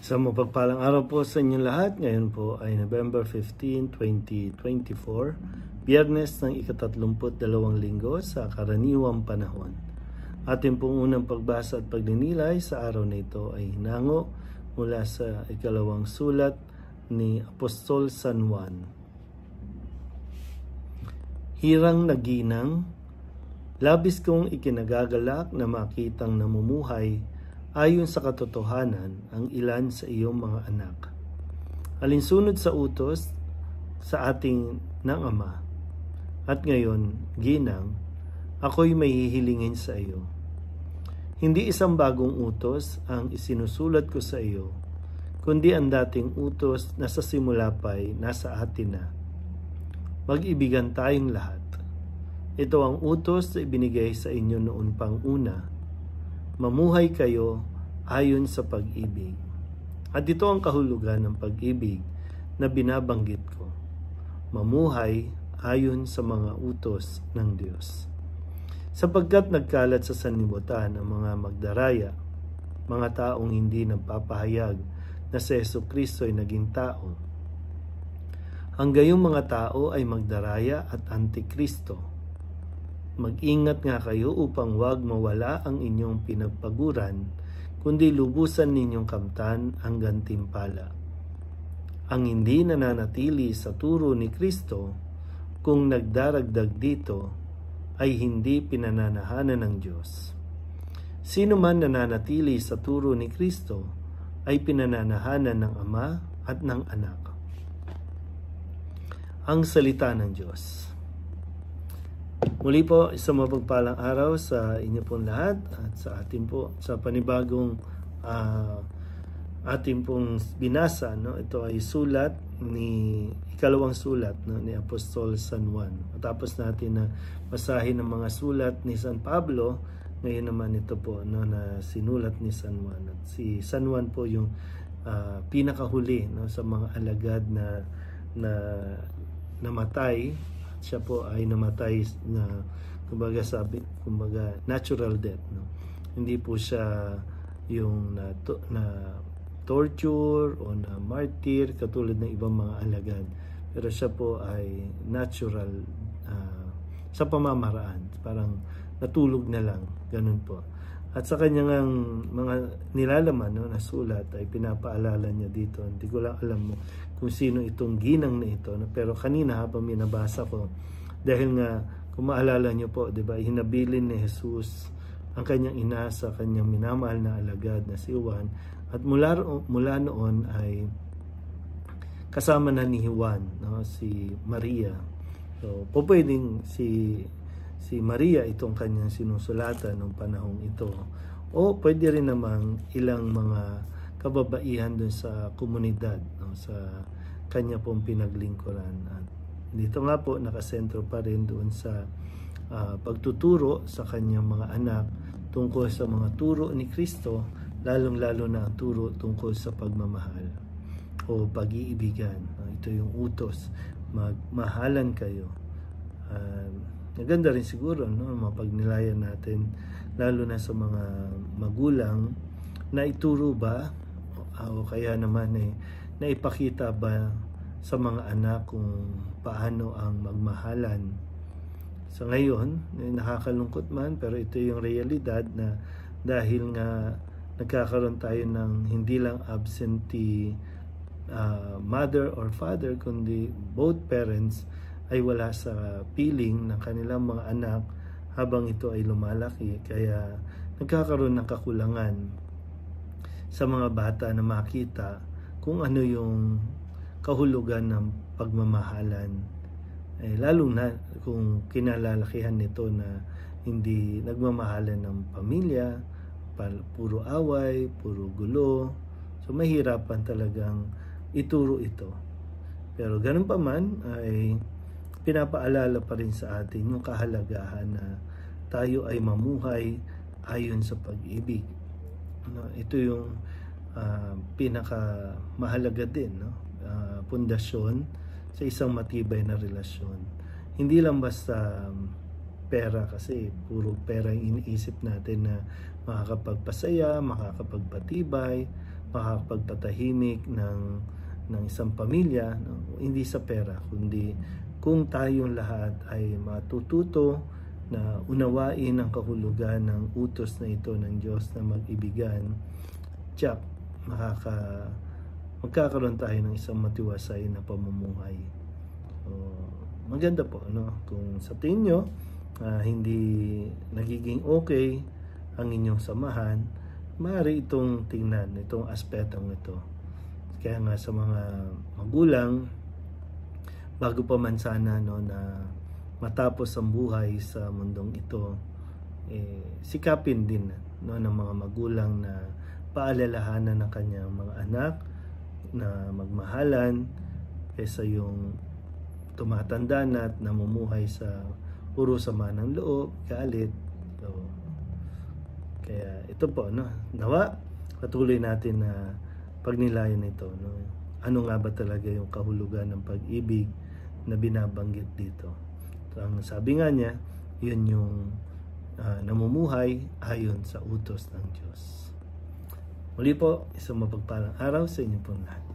Sa mapagpalang araw po sa inyong lahat. Ngayon po ay November 15, 2024, Biyernes ng ika-32 linggo sa karaniwang panahon. Ating pong unang pagbasa at pagninilay sa araw na ito ay hinango mula sa ikalawang sulat ni Apostol San Juan. Hirang naginang, labis kong ikinagagalak na makitang namumuhay ayon sa katotohanan ang ilan sa iyong mga anak. Alinsunod sa utos sa ating ng Ama. At ngayon, ginang, ako'y may hihilingin sa iyo. Hindi isang bagong utos ang isinusulat ko sa iyo, kundi ang dating utos na sa simula pa'y nasa atin na. Mag-ibigan tayong lahat. Ito ang utos na ibinigay sa inyo noon pang una. Mamuhay kayo ayon sa pag-ibig. At ito ang kahulugan ng pag-ibig na binabanggit ko. Mamuhay ayon sa mga utos ng Diyos. Sapagkat nagkalat sa sanlibutan ang mga magdaraya, mga taong hindi nagpapahayag na si Jesucristo ay naging tao. Ang gayong mga tao ay magdaraya at antikristo. Mag-ingat nga kayo upang wag mawala ang inyong pinagpaguran, kundi lubusan ninyong kamtan ang gantimpala. Ang hindi nananatili sa turo ni Kristo, kung nagdaragdag dito, ay hindi pinananahanan ng Diyos. Sino man nananatili sa turo ni Kristo, ay pinananahanan ng Ama at ng Anak. Ang salita ng Diyos. Muli po, isang mapagpalang araw sa inyo pong lahat at sa atin po sa panibagong ating pong binasa. No? Ito ay sulat ikalawang sulat, no, ni Apostol San Juan. Matapos natin na basahin ang mga sulat ni San Pablo, ngayon naman ito po, no, na sinulat ni San Juan. At si San Juan po yung pinakahuli, no, sa mga alagad na namatay. Siya po ay namatay na kumbaga natural death, no. Hindi po siya yung na torture o na martyr katulad ng ibang mga alagad, pero siya po ay natural sa pamamaraan, parang natulog na lang, ganun po. At sa kanyang mga nilalaman, no, na sulat ay pinapaalala niya dito. Hindi ko lang alam mo kung sino itong ginang na ito. No? Pero kanina habang minabasa ko, dahil nga kung maalala niyo po, di ba, hinabilin ni Jesus ang kanyang ina sa kanyang minamahal na alagad na si Juan. At mula noon ay kasama na ni Juan, no, si Maria. So, po pwedeng si Maria itong kanyang sinusulatan ng panahong ito. O pwede rin namang ilang mga kababaihan dun sa komunidad, no, sa kanya pong pinaglingkuran. At dito nga po nakasentro pa rin doon sa pagtuturo sa kanyang mga anak tungkol sa mga turo ni Kristo, lalong-lalo na ang turo tungkol sa pagmamahal o pag-iibigan. Ito yung utos, magmahalan kayo. Maganda rin siguro, no, mapagnilayan natin lalo na sa mga magulang na ituro ba o kaya naman naipakita ba sa mga anak kung paano ang magmahalan. Sa ngayon, nakakalungkot man, pero ito yung realidad na dahil nga nagkakaroon tayo ng hindi lang absentee mother or father, kundi both parents ay wala sa piling ng kanilang mga anak habang ito ay lumalaki. Kaya nagkakaroon ng kakulangan sa mga bata na makita kung ano yung kahulugan ng pagmamahalan. Lalong na kung kinalalakihan nito na hindi nagmamahalan ng pamilya, puro away, puro gulo. So mahirapan talagang ituro ito. Pero ganun pa man ay pinapaalala pa rin sa atin yung kahalagahan na tayo ay mamuhay ayon sa pag-ibig. No, ito yung pinakamahalaga din, no? Pundasyon sa isang matibay na relasyon. Hindi lang basta pera, kasi puro pera yung iniisip natin na makakapagpasaya, makakapagpatibay. makapagtatahimik ng isang pamilya, no? Hindi sa pera, kundi kung tayong lahat ay matututo na unawain ang kahulugan ng utos na ito ng Diyos na mag-ibigan, tiyak, magkakaroon tayo ng isang matiwasay na pamumuhay. So, maganda po, no? Kung sa tingin nyo, hindi nagiging okay ang inyong samahan, maaari itong tingnan, itong aspetong ito. Kaya nga sa mga magulang, bago pa man sana, no, na matapos ang buhay sa mundong ito, sikapin din, no, ng mga magulang na paalalahanan ng kanyang mga anak na magmahalan kaysa yung tumatanda na at namumuhay sa puro sama ng loob, galit. So, kaya ito po, no, nawa patuloy natin na pagnilayan ito, no. Ano nga ba talaga yung kahulugan ng pag-ibig na binabanggit dito? So, ang sabi nga niya, yun yung namumuhay ayon sa utos ng Diyos. Muli po, isang mapagpalang araw sa inyo pong lahat.